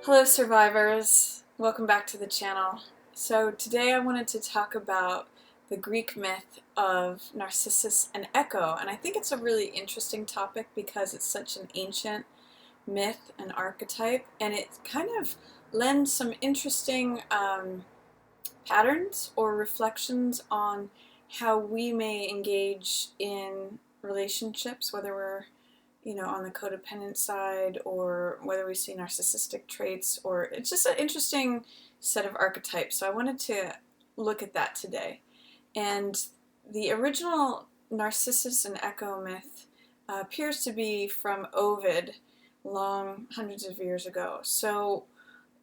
Hello survivors, welcome back to the channel. So today I wanted to talk about the Greek myth of Narcissus and Echo, and I think it's a really interesting topic because it's such an ancient myth and archetype, and it kind of lends some interesting patterns or reflections on how we may engage in relationships, whether we're on the codependent side, or whether we see narcissistic traits, or it's just an interesting set of archetypes. So I wanted to look at that today. And the original Narcissus and Echo myth appears to be from Ovid, long hundreds of years ago. So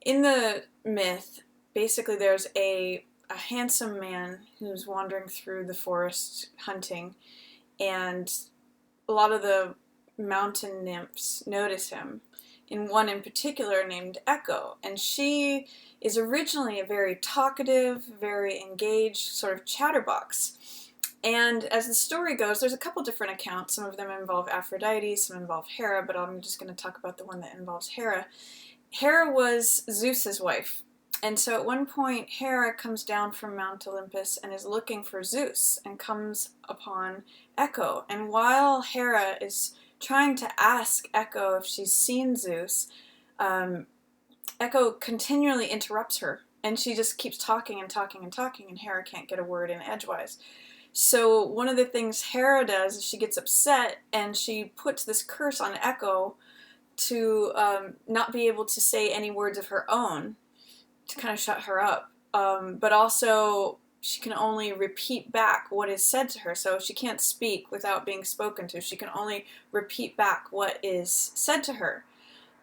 in the myth, basically there's a handsome man who's wandering through the forest hunting, and a lot of the mountain nymphs notice him, and one in particular named Echo, and she is originally a very talkative, very engaged sort of chatterbox. And as the story goes, there's a couple different accounts. Some of them involve Aphrodite, some involve Hera, but I'm just going to talk about the one that involves Hera. Hera was Zeus's wife, and so at one point Hera comes down from Mount Olympus and is looking for Zeus and comes upon Echo, and while Hera is trying to ask Echo if she's seen Zeus, Echo continually interrupts her, and she just keeps talking and talking and talking, and Hera can't get a word in edgewise. So one of the things Hera does is she gets upset, and she puts this curse on Echo to not be able to say any words of her own, to kind of shut her up, but also she can only repeat back what is said to her. So she can't speak without being spoken to. She can only repeat back what is said to her.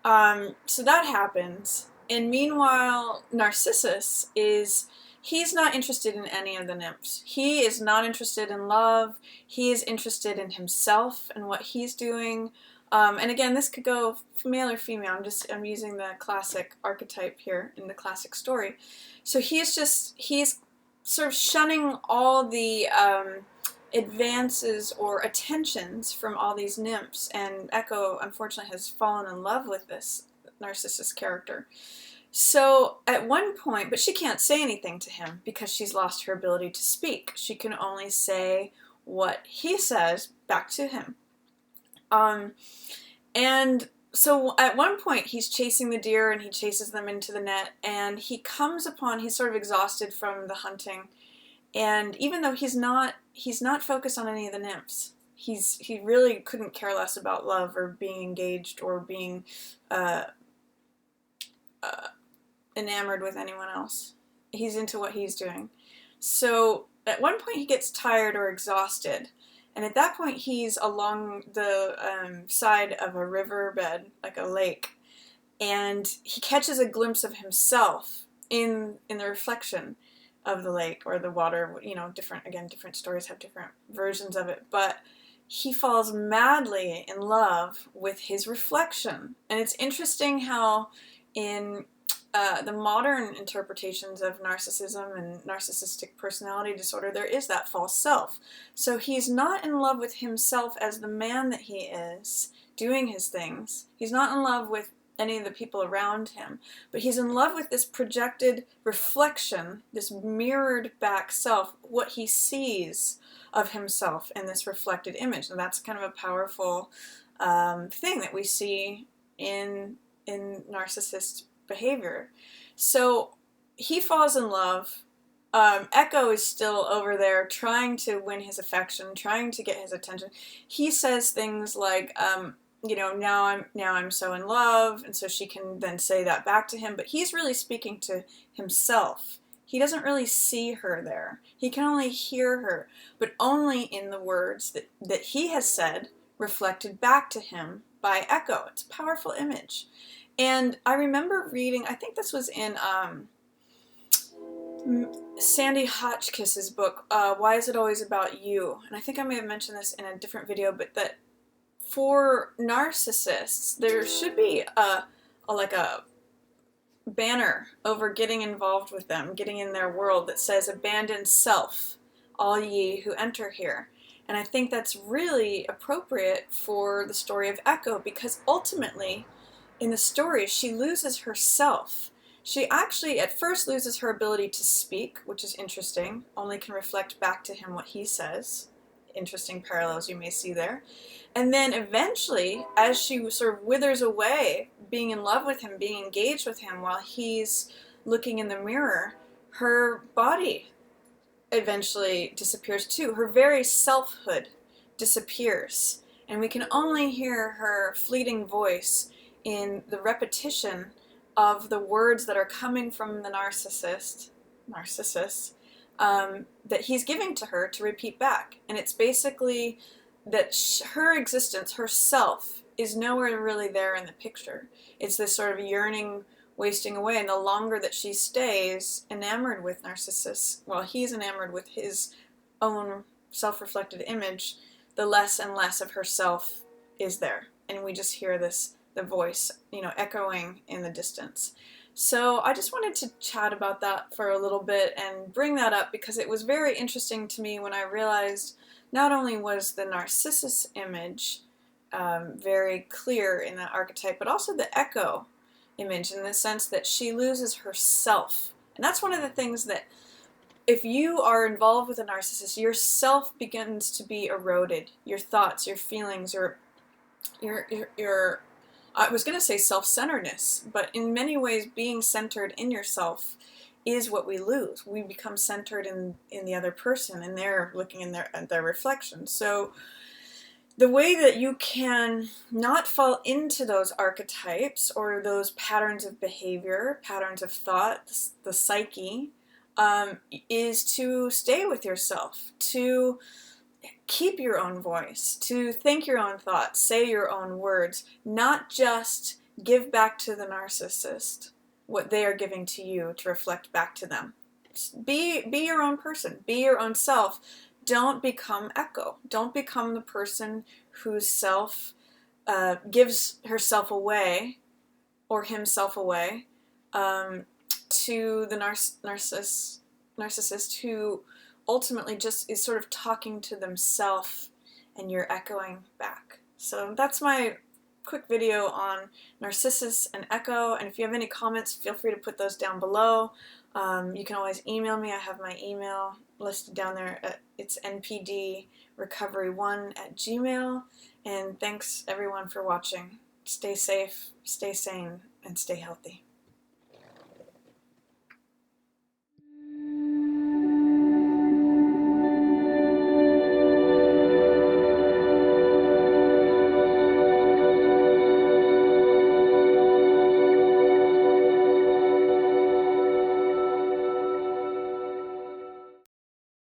So that happens. And meanwhile, Narcissus he's not interested in any of the nymphs. He is not interested in love. He is interested in himself and what he's doing. And again, this could go male or female. I'm using the classic archetype here in the classic story. So he's sort of shunning all the advances or attentions from all these nymphs, and Echo unfortunately has fallen in love with this Narcissus character. So at one point, but she can't say anything to him because she's lost her ability to speak. She can only say what he says back to him. And so at one point he's chasing the deer, and he chases them into the net, and he's sort of exhausted from the hunting, and even though he's not focused on any of the nymphs, he really couldn't care less about love or being engaged or being enamored with anyone else. He's into what he's doing. So at one point he gets tired or exhausted, and at that point he's along the side of a riverbed, like a lake, and he catches a glimpse of himself in the reflection of the lake or the water. Different stories have different versions of it, but he falls madly in love with his reflection. And it's interesting how in the modern interpretations of narcissism and narcissistic personality disorder, there is that false self. So he's not in love with himself as the man that he is, doing his things. He's not in love with any of the people around him, but he's in love with this projected reflection, this mirrored back self, what he sees of himself in this reflected image. And that's kind of a powerful thing that we see in narcissist behavior. So he falls in love. Echo is still over there trying to win his affection, trying to get his attention. He says things like, now I'm so in love, and so she can then say that back to him, but he's really speaking to himself. He doesn't really see her there. He can only hear her, but only in the words that he has said, reflected back to him by Echo. It's a powerful image. And I remember reading, I think this was in Sandy Hotchkiss's book, Why Is It Always About You? And I think I may have mentioned this in a different video, but that for narcissists, there should be a banner over getting involved with them, getting in their world, that says, "Abandon self, all ye who enter here." And I think that's really appropriate for the story of Echo, because ultimately in the story, she loses herself. She actually at first loses her ability to speak, which is interesting, only can reflect back to him what he says. Interesting parallels you may see there. And then eventually, as she sort of withers away, being in love with him, being engaged with him while he's looking in the mirror, her body eventually disappears too. Her very selfhood disappears. And we can only hear her fleeting voice in the repetition of the words that are coming from the Narcissist, that he's giving to her to repeat back. And it's basically that her existence, herself, is nowhere really there in the picture. It's this sort of yearning wasting away, and the longer that she stays enamored with Narcissus, while he's enamored with his own self-reflected image, the less and less of herself is there. And we just hear the voice, echoing in the distance. So I just wanted to chat about that for a little bit and bring that up because it was very interesting to me when I realized not only was the Narcissus image very clear in that archetype, but also the Echo image in the sense that she loses herself. And that's one of the things that if you are involved with a narcissist, your self begins to be eroded. Your thoughts, your feelings, your I was going to say self-centeredness, but in many ways being centered in yourself is what we lose. We become centered in the other person, and they're looking at their reflection. So the way that you can not fall into those archetypes or those patterns of behavior, patterns of thought, the psyche, is to stay with yourself, to keep your own voice, to think your own thoughts, say your own words, not just give back to the narcissist what they are giving to you to reflect back to them. Be your own person, be your own self. Don't become Echo. Don't become the person whose self gives herself away or himself away to the narcissist who ultimately just is sort of talking to themselves and you're echoing back. So that's my quick video on Narcissus and Echo, and if you have any comments, feel free to put those down below. You can always email me. I have my email listed down there. It's npdrecovery1@gmail.com. And thanks everyone for watching. Stay safe, stay sane, and stay healthy.